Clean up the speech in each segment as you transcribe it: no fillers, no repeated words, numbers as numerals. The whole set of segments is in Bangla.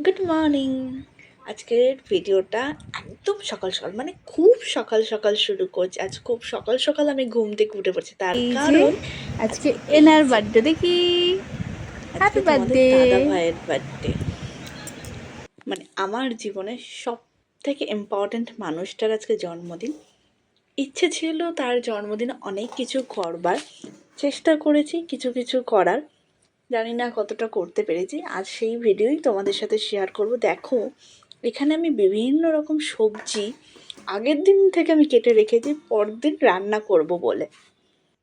Good morning. আজকের ভিডিওটা একদম সকাল সকাল মানে খুব সকাল সকাল শুরু করছি। আজ খুব সকাল সকাল আমি ঘুম থেকে উঠে পড়ছি, তার এই যে কারণ আজকে এই এনার যে বার্থডে দেখি। আজকে হ্যাপি তোমাদের বার্থডে। দাদা ভাইয়ের বার্থডে। মানে আমার জীবনে সব থেকে ইম্পর্ট্যান্ট মানুষটার আজকে জন্মদিন। ইচ্ছে ছিল তার জন্মদিনে অনেক কিছু করবার, চেষ্টা করেছি কিছু কিছু করার, জানি না কতটা করতে পেরেছি। আজ সেই ভিডিওই তোমাদের সাথে শেয়ার করব। দেখো, এখানে আমি বিভিন্ন রকম সবজি আগের দিন থেকে আমি কেটে রেখেছি পরদিন রান্না করব বলে।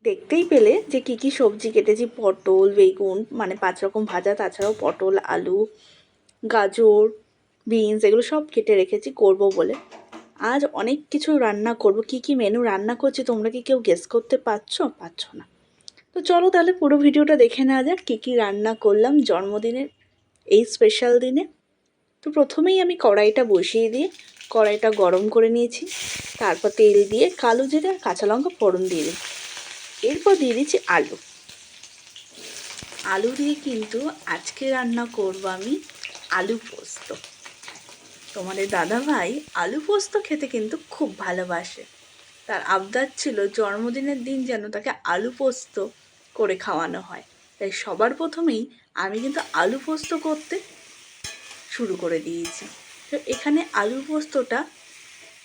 দেখতেই পেলে যে কি কি সবজি কেটেছি। পটল, বেগুন, মানে 5 রকম ভাজা, তাছাড়াও পটল, আলু, গাজর, বিনস, এগুলো সব কেটে রেখেছি করব বলে। আজ অনেক কিছু রান্না করব। কি কি মেনু রান্না করছি তোমরা কি কেউ গেস করতে পারছো না? তো চলো তাহলে পুরো ভিডিওটা দেখে নেওয়া যাক কী কী রান্না করলাম জন্মদিনের এই স্পেশাল দিনে। তো প্রথমেই আমি কড়াইটা বসিয়ে দিয়ে কড়াইটা গরম করে নিয়েছি। তারপর তেল দিয়ে কালো জিরে আর কাঁচা লঙ্কা ফোড়ন দিয়ে দিই। এরপর দিয়ে দিচ্ছি আলু। আলু দিয়ে কিন্তু আজকে রান্না করব আমি আলু পোস্ত। তোমাদের দাদাভাই আলু পোস্ত খেতে কিন্তু খুব ভালোবাসে। তার আবদার ছিল জন্মদিনের দিন যেন তাকে আলু পোস্ত করে খাওয়ানো হয়। তাই সবার প্রথমেই আমি কিন্তু আলু পোস্ত করতে শুরু করে দিয়েছি। তো এখানে আলু পোস্তটা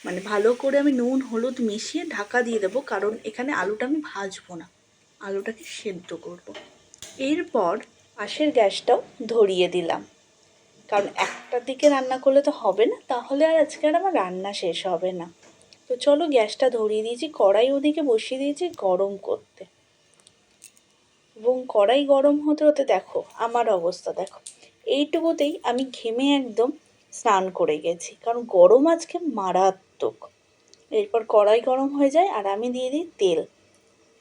মানে ভালো করে আমি নুন হলুদ মিশিয়ে ঢাকা দিয়ে দেবো, কারণ এখানে আলুটা আমি ভাজবো না, আলুটাকে সেদ্ধ করব। এরপর পাশের গ্যাসটাও ধরিয়ে দিলাম, কারণ একটা দিকে রান্না করলে তো হবে না, তাহলে আর আজকে আর আমার রান্না শেষ হবে না। তো চলো গ্যাসটা ধরিয়ে দিয়েছি, কড়াই ওদিকে বসিয়ে দিয়েছি গরম করতে। এবং কড়াই গরম হতে হতে দেখো আমার অবস্থা, দেখো এইটুকুতেই আমি ঘেমে একদম স্নান করে গেছি, কারণ গরম আজকে মারাত্মক। এরপর কড়াই গরম হয়ে যায় আর আমি দিয়ে দিই তেল।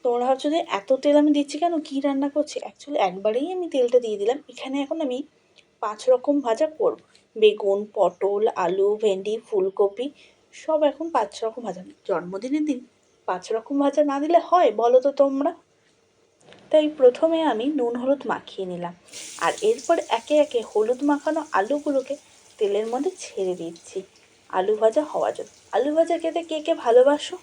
তোমরা ভাবছো যে এত তেল আমি দিচ্ছি কেন, কী রান্না করছি? অ্যাকচুয়ালি একবারেই আমি তেলটা দিয়ে দিলাম। এখানে এখন আমি 5 রকম ভাজা করব। বেগুন, পটল, আলু, ভেন্ডি, ফুলকপি, সব এখন 5 রকম ভাজা। জন্মদিনের দিন 5 রকম ভাজা না দিলে হয় বলো তো তোমরা? তাই প্রথমে আমি নুন হলুদ মাখিয়ে নিলাম, আর এরপর একে একে হলুদ মাখানো আলুগুলোকে তেলের মধ্যে ছেড়ে দিচ্ছি আলু ভাজা হওয়ার জন্য। আলু ভাজা খেতে কে কে ভালোবাসো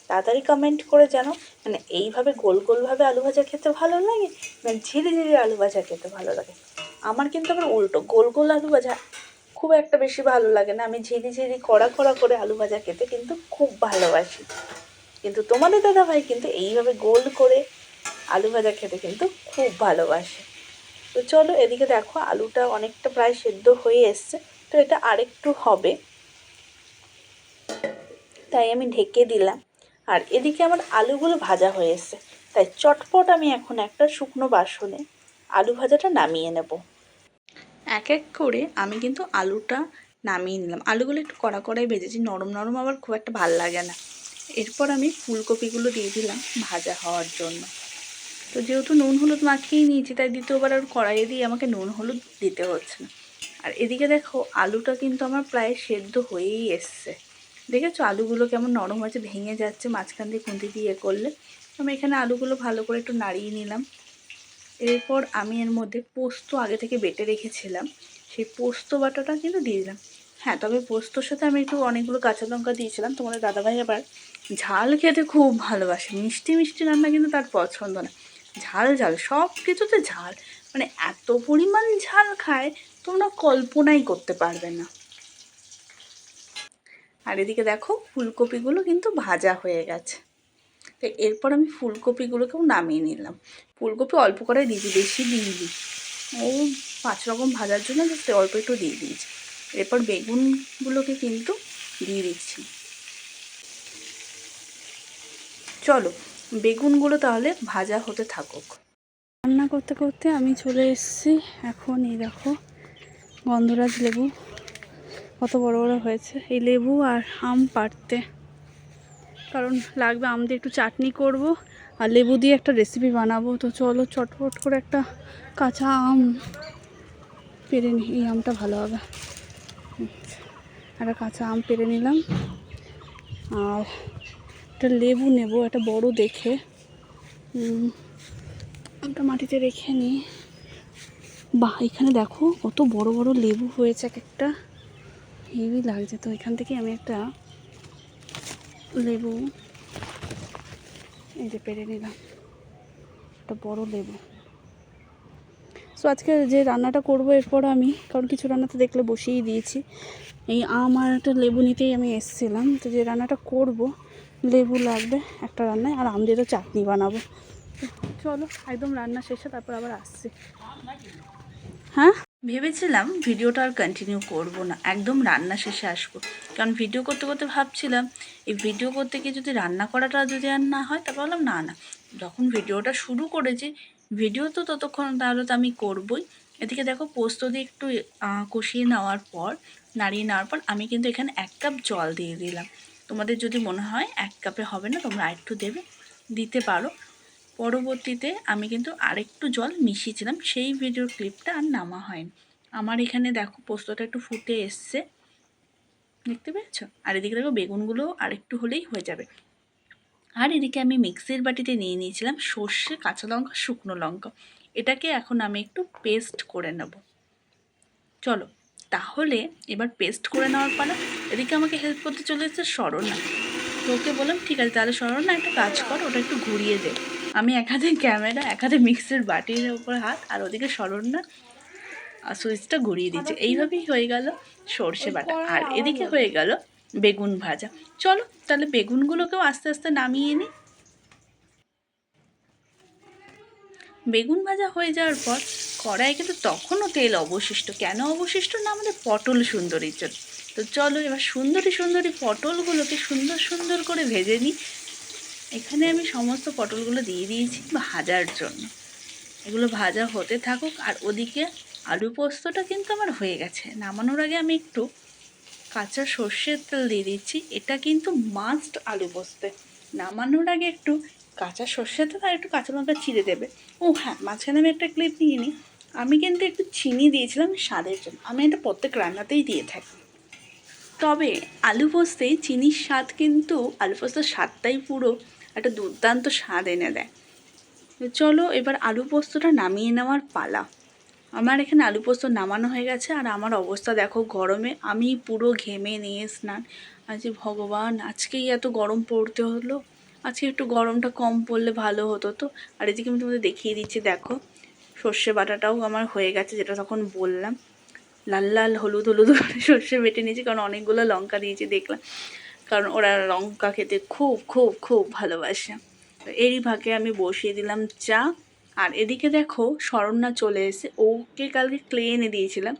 তাড়াতাড়ি কমেন্ট করে জানো। মানে এইভাবে গোল গোলভাবে আলু ভাজা খেতে ভালো লাগে না ঝিরি ঝিরি আলু ভাজা খেতে ভালো লাগে? আমার কিন্তু আবার উল্টো, গোল গোল আলু ভাজা খুব একটা বেশি ভালো লাগে না। আমি ঝিরি ঝিরি কড়া কড়া করে আলু ভাজা খেতে কিন্তু খুব ভালোবাসি। কিন্তু তোমাদের দাদাভাই কিন্তু এইভাবে গোল করে আলু ভাজা খেতে কিন্তু খুব ভালোবাসে। তো চলো এদিকে দেখো আলুটা অনেকটা প্রায় সেদ্ধ হয়ে এসছে। তো এটা আরেকটু হবে, তাই আমি ঢেকে দিলাম। আর এদিকে আমার আলুগুলো ভাজা হয়ে এসছে, তাই চটপট আমি এখন একটা শুকনো বাসনে আলু ভাজাটা নামিয়ে নেব। এক এক করে আমি কিন্তু আলুটা নামিয়ে নিলাম। আলুগুলো একটু কড়া কড়াই ভেজেছি, নরম নরম আবার খুব একটা ভাল লাগে না। এরপর আমি ফুলকপিগুলো দিয়ে দিলাম ভাজা হওয়ার জন্য। তো যেহেতু নুন হলুদ মাখিয়ে নিয়েছি, তাই দ্বিতীয়বার আর কড়াইয়ে দিয়ে আমাকে নুন হলুদ দিতে হচ্ছে না। আর এদিকে দেখো আলুটা কিন্তু আমার প্রায় সেদ্ধ হয়েই এসছে। দেখেছো আলুগুলো কেমন নরম হয়েছে, ভেঙে যাচ্ছে মাঝখান দিয়ে খুন্তি দিয়ে করলে। আমি এখানে আলুগুলো ভালো করে একটু নাড়িয়ে নিলাম। এরপর আমি এর মধ্যে পোস্ত আগে থেকে বেটে রেখেছিলাম, সেই পোস্ত বাটাটা কিন্তু দিয়ে দিলাম। হ্যাঁ, তবে পোস্তর সাথে আমি একটু অনেকগুলো কাঁচা লঙ্কা দিয়েছিলাম। তোমাদের দাদাভাই আবার ঝাল খেতে খুব ভালোবাসে, মিষ্টি মিষ্টি রান্না কিন্তু তার পছন্দ না, ঝাল ঝাল সব কিছুতে ঝাল। মানে এত পরিমাণ ঝাল খায় তোমরা কল্পনাই করতে পারবে না। আর এদিকে দেখো ফুলকপিগুলো কিন্তু ভাজা হয়ে গেছে। তো এরপর আমি ফুলকপিগুলোকেও নামিয়ে নিলাম। ফুলকপি অল্প করে দিয়েছি, বেশি দিইনি। ও 5 রকম ভাজার জন্য জাস্ট অল্প একটু দিয়ে দিয়েছি। এরপর বেগুনগুলোকে কিন্তু দিয়ে দিচ্ছি। চলো বেগুনগুলো তাহলে ভাজা হতে থাকুক। রান্না করতে করতে আমি চলে এসেছি। এখন এই দেখো গন্ধরাজ লেবু কত বড় বড় হয়েছে। এই লেবু আর আম পাড়তে, কারণ লাগবে আম দিয়ে একটু চাটনি করব আর লেবু দিয়ে একটা রেসিপি বানাবো। তো চলো চটপট করে একটা কাঁচা আম পেরে নিই। এই আমটা ভালো হবে। একটা কাঁচা আম পেরে নিলাম আর একটা লেবু নেব, একটা বড় দেখে। আমটা মাটিতে রেখে নিই। বাহ, এখানে দেখো কত বড় বড় লেবু হয়েছে, এক একটা হেভি লাগছে। তো এখান থেকে আমি একটা লেবু এই যে পেরে নিলাম, একটা বড় লেবু। সো আজকে যে রান্নাটা করবো এরপর আমি, কারণ কিছু রান্না তো দেখলে বসিয়েই দিয়েছি, এই আম আর একটা লেবু নিতেই আমি এসেছিলাম। তো যে রান্নাটা করব, লেবু লাগবে একটা রান্নায়, আর আম দিয়ে তো চাটনি বানাবো। চলো একদম রান্না শেষে তারপর আবার আসছি। হ্যাঁ, ভেবেছিলাম ভিডিওটা আর কন্টিনিউ করব না, একদম রান্না শেষে আসবো। কারণ ভিডিও করতে করতে ভাবছিলাম এই ভিডিও করতে গিয়ে যদি রান্না করাটা যদি আর না হয়, তারপর বললাম না না, যখন ভিডিওটা শুরু করেছি ভিডিও তো ততক্ষণ তাহলে তো আমি করবই। এদিকে দেখো পোস্ত দিয়ে একটু কষিয়ে নেওয়ার পর, নাড়িয়ে নেওয়ার পর আমি কিন্তু এখানে 1 কাপ জল দিয়ে দিলাম। তোমাদের যদি মনে হয় 1 কাপে হবে না, তোমরা আরেকটু দিতে পারো। পরবর্তীতে আমি কিন্তু আরেকটু জল মিশিয়েছিলাম, সেই ভিডিওর ক্লিপটা আর নামা হয়নি। আমার এখানে দেখো পোস্তটা একটু ফুটে এসছে, দেখতে পেয়েছো? আর এদিকে দেখো বেগুনগুলো আরেকটু হলেই হয়ে যাবে। আর এদিকে আমি মিক্সির বাটিতে নিয়ে নিয়েছিলাম সর্ষে, কাঁচা লঙ্কা, শুকনো লঙ্কা। এটাকে এখন আমি একটু পেস্ট করে নেব। চলো তাহলে এবার পেস্ট করে নেওয়ার পালা। এদিকে আমাকে হেল্প করতে চলে এসেছে স্মরণা। তো ওকে বললাম ঠিক আছে তাহলে স্মরণা একটা কাজ কর, ওটা একটু ঘুরিয়ে দে। আমি এক হাতে ক্যামেরা, এক হাতে মিক্সির বাটির উপর হাত, আর ওদিকে স্মরণা সুইচটা ঘুরিয়ে দিচ্ছে। এইভাবেই হয়ে গেল সর্ষে বাটা, আর এদিকে হয়ে গেল বেগুন ভাজা। চলো তাহলে বেগুনগুলোকেও আস্তে আস্তে নামিয়ে নিই। বেগুন ভাজা হয়ে যাওয়ার পর কড়াইয়ে কিন্তু তখনও তেল অবশিষ্ট। কেন অবশিষ্ট না, আমাদের পটল সুন্দরীর জন্য। তো চলো এবার সুন্দরী সুন্দরী পটলগুলোকে সুন্দর সুন্দর করে ভেজে নিই। এখানে আমি সমস্ত পটলগুলো দিয়ে দিয়েছি ভাজার জন্য। এগুলো ভাজা হতে থাকুক, আর ওদিকে আলু পোস্তটা কিন্তু আমার হয়ে গেছে। নামানোর আগে আমি একটু কাঁচা সর্ষের তেল দিয়ে দিচ্ছি, এটা কিন্তু মাস্ট আলু পোস্তে। নামানোর আগে একটু কাঁচা সর্ষের তেল আর একটু কাঁচা লঙ্কা চিড়ে দেবে। ও হ্যাঁ, মাঝখানে আমি একটা ক্লিপ নিয়ে নিই, আমি কিন্তু একটু চিনি দিয়েছিলাম স্বাদের জন্য। আমি এটা প্রত্যেক রান্নাতেই দিয়ে থাকি, তবে আলু পোস্তেই চিনির স্বাদ কিন্তু আলু পোস্তের স্বাদটাই পুরো একটা দুর্দান্ত স্বাদ এনে দেয়। চলো এবার আলু পোস্তটা নামিয়ে নেওয়ার পালা। আমার এখানে আলু পোস্ত নামানো হয়ে গেছে, আর আমার অবস্থা দেখো গরমে আমি পুরো ঘেমে নিয়ে স্নান। আজ ভগবান, আজকেই এত গরম পড়তে হলো। আজকে একটু গরমটা কম পড়লে ভালো হতো তো। আর এদিকে আমি তোমাদের দেখিয়ে দিচ্ছি, দেখো সর্ষে বাটাটাও আমার হয়ে গেছে, যেটা তখন বললাম। লাল লাল হলুদ হলুদ করে সর্ষে বেটে নিয়েছি, কারণ অনেকগুলো লঙ্কা দিয়েছি দেখলাম, কারণ ওরা লঙ্কা খেতে খুব খুব খুব ভালোবাসে। তো এরই ভাগে আমি বসিয়ে দিলাম চা। আর এদিকে দেখো শরণ্যা চলে এসে, ওকে কালকে ক্লে এনে দিয়েছিলাম,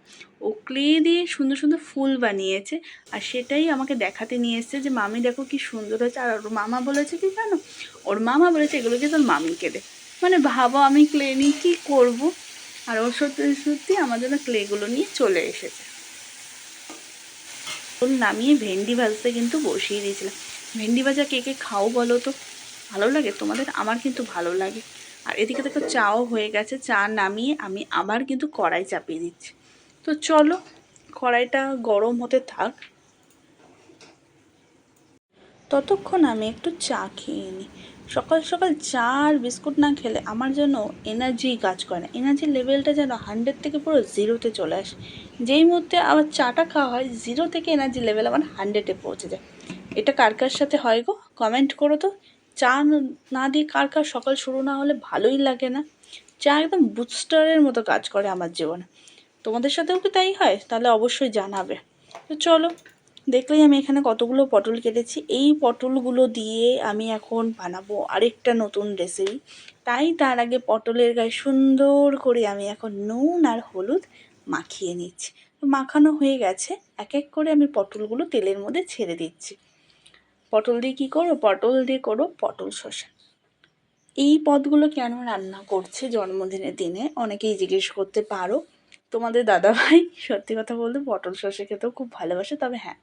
ও ক্লে দিয়ে সুন্দর সুন্দর ফুল বানিয়েছে, আর সেটাই আমাকে দেখাতে নিয়ে এসছে যে মামি দেখো কি সুন্দর হয়েছে। আর ওর মামা বলেছে কি জানো, ওর মামা বলেছে এগুলোকে তোর মামিকে দে। মানে ভাবো আমি ক্লে নিয়ে কী করবো, আর ওর সত্যি সত্যি আমার জন্য ক্লেগুলো নিয়ে চলে এসেছে। ফুল নামিয়ে ভেন্ডি ভাজতে কিন্তু বসিয়ে দিয়েছিলাম। ভেন্ডি ভাজা কে কে খাও বলো তো, ভালো লাগে তোমাদের? আমার কিন্তু ভালো লাগে। আর এদিকে দেখো চাও হয়ে গেছে, চা নামিয়ে আমি আবার কিন্তু কড়াই চাপিয়ে দিচ্ছি। তো চলো কড়াইটা গরম হতে থাক, ততক্ষণ আমি একটু চা খেয়ে নিই। সকাল সকাল চা আর বিস্কুট না খেলে আমার যেন এনার্জি কাজ করে না, এনার্জির লেভেলটা যেন 100 থেকে পুরো 0-তে চলে আসে। যেই মুহূর্তে আবার চাটা খাওয়া হয়, 0 থেকে এনার্জি লেভেল আমার 100-এ পৌঁছে যায়। এটা কার কার সাথে হয় গো, কমেন্ট করো তো। চা না দিয়ে কার কার সকাল শুরু না হলে ভালোই লাগে না। চা একদম বুস্টারের মতো কাজ করে আমার জীবনে। তোমাদের সাথেও কি তাই হয়? তাহলে অবশ্যই জানাবে। তো চলো, দেখলেই আমি এখানে কতগুলো পটল কেটেছি। এই পটলগুলো দিয়ে আমি এখন বানাবো আরেকটা নতুন রেসিপি। তাই তার আগে পটলের গায়ে সুন্দর করে আমি এখন নুন আর হলুদ মাখিয়ে নিচ্ছি। তো মাখানো হয়ে গেছে, এক এক করে আমি পটলগুলো তেলের মধ্যে ছেড়ে দিচ্ছি। পটল দিয়ে কী করো? পটল দিয়ে করো পটল শসা। এই পদগুলো কেন রান্না করছে জন্মদিনের দিনে অনেকেই জিজ্ঞেস করতে পারো। তোমাদের দাদাভাই সত্যি কথা বলতে পটল শসা খেতেও খুব ভালোবাসে, তবে হ্যাঁ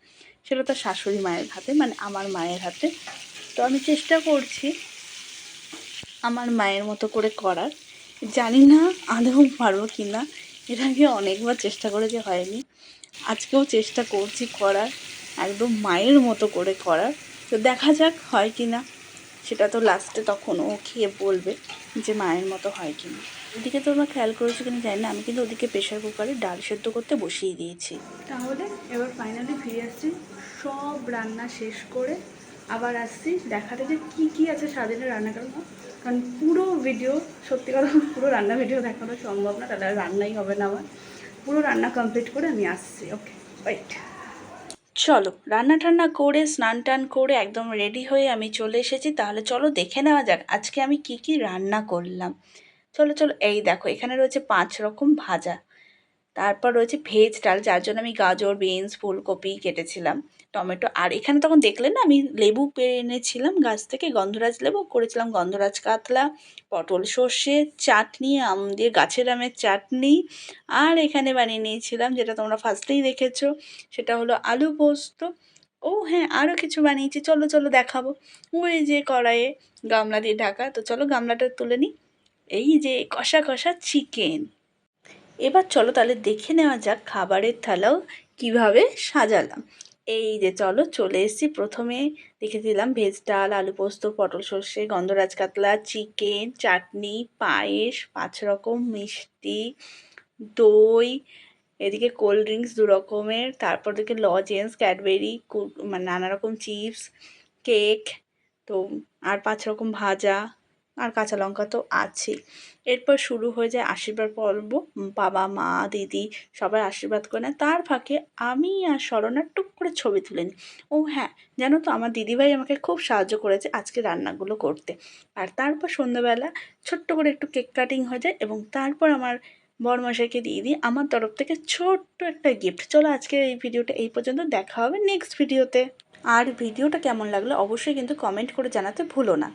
সেটা তার শাশুড়ি মায়ের হাতে, মানে আমার মায়ের হাতে। তো আমি চেষ্টা করছি আমার মায়ের মতো করে করার। জানি না আদৌ পারবো কি না, এর আগে অনেকবার চেষ্টা করেছি, হয়নি। আজকেও চেষ্টা করছি করার, একদম মায়ের মতো করে করার। তো দেখা যাক হয় কি না, সেটা তো লাস্টে তখন ও খেয়ে বলবে যে মায়ের মতো হয় কি না। ওদিকে তোমরা খেয়াল করেছো কিনা জানি না, আমি কিন্তু ওদিকে প্রেশার কুকারে ডাল সেদ্ধ করতে বসিয়ে দিয়েছি। তাহলে এবার ফাইনালি ফিরে আসছি সব রান্না শেষ করে। আবার আসছি দেখাতে যে কী কী আছে সারাদিনে রান্না করবো, কারণ পুরো ভিডিও, সত্যি কথা পুরো রান্না ভিডিও দেখানো সম্ভব না, তাহলে আর রান্নাই হবে না আমার। পুরো রান্না কমপ্লিট করে আমি আসছি। ওকে, ওয়েট। চলো রান্না টান্না করে স্নান টান করে একদম রেডি হয়ে আমি চলে এসেছি। তাহলে চলো দেখে নেওয়া যাক আজকে আমি কি কি রান্না করলাম। চলো চলো, এই দেখো এখানে রয়েছে 5 রকম ভাজা, তারপর রয়েছে ভেজ ডাল, যার জন্য আমি গাজর, বিনস, ফুলকপি কেটেছিলাম, টমেটো। আর এখানে তখন দেখলে না আমি লেবু পেড়ে এনেছিলাম গাছ থেকে, গন্ধরাজ লেবু, করেছিলাম গন্ধরাজ কাতলা, পটল সর্ষে চাটনি, আম দিয়ে গাছের আমের চাটনি। আর এখানে বানিয়ে নিয়েছিলাম যেটা তোমরা ফার্স্টেই দেখেছো, সেটা হলো আলু পোস্ত। ও হ্যাঁ, আরও কিছু বানিয়েছি, চলো চলো দেখাবো। ওই যে কড়াইয়ে গামলা দিয়ে ঢাকা, তো চলো গামলাটা তুলে নিই। এই যে কষা কষা চিকেন। এবার চলো তাহলে দেখে নেওয়া যাক খাবারের থালাও কিভাবে সাজালাম। এই যে চলো চলে এসেছি, প্রথমে দেখে দিলাম ভেজ ডাল, আলু পোস্ত, পটল সর্ষে, গন্ধরাজ কাতলা, চিকেন, চাটনি, পায়েস, 5 রকম মিষ্টি, দই, এদিকে কোল্ড ড্রিঙ্কস 2 রকমের, তারপর দিকে লজেন্স, ক্যাডবেরি, মানে নানা রকম চিপস, কেক, তো আর 5 রকম ভাজা, আর কাঁচা লঙ্কা তো আছেই। এরপর শুরু হয়ে যায় আশীর্বাদ পর্ব। বাবা, মা, দিদি সবাই আশীর্বাদ করে নেয়। তার ফাঁকে আমি আর স্মরণা টুক করে ছবি তুলে নিই। ও হ্যাঁ, জানো তো আমার দিদিভাই আমাকে খুব সাহায্য করেছে আজকে রান্নাগুলো করতে। আর তারপর সন্ধ্যাবেলা ছোট্ট করে একটু কেক কাটিং হয়ে যায়, এবং তারপর আমার বরমশাইকে দিয়ে দিই আমার তরফ থেকে ছোট্ট একটা গিফট। চলো আজকে এই ভিডিওটা এই পর্যন্ত, দেখা হবে নেক্সট ভিডিওতে। আর ভিডিওটা কেমন লাগলো অবশ্যই কিন্তু কমেন্ট করে জানাতে ভুলো না।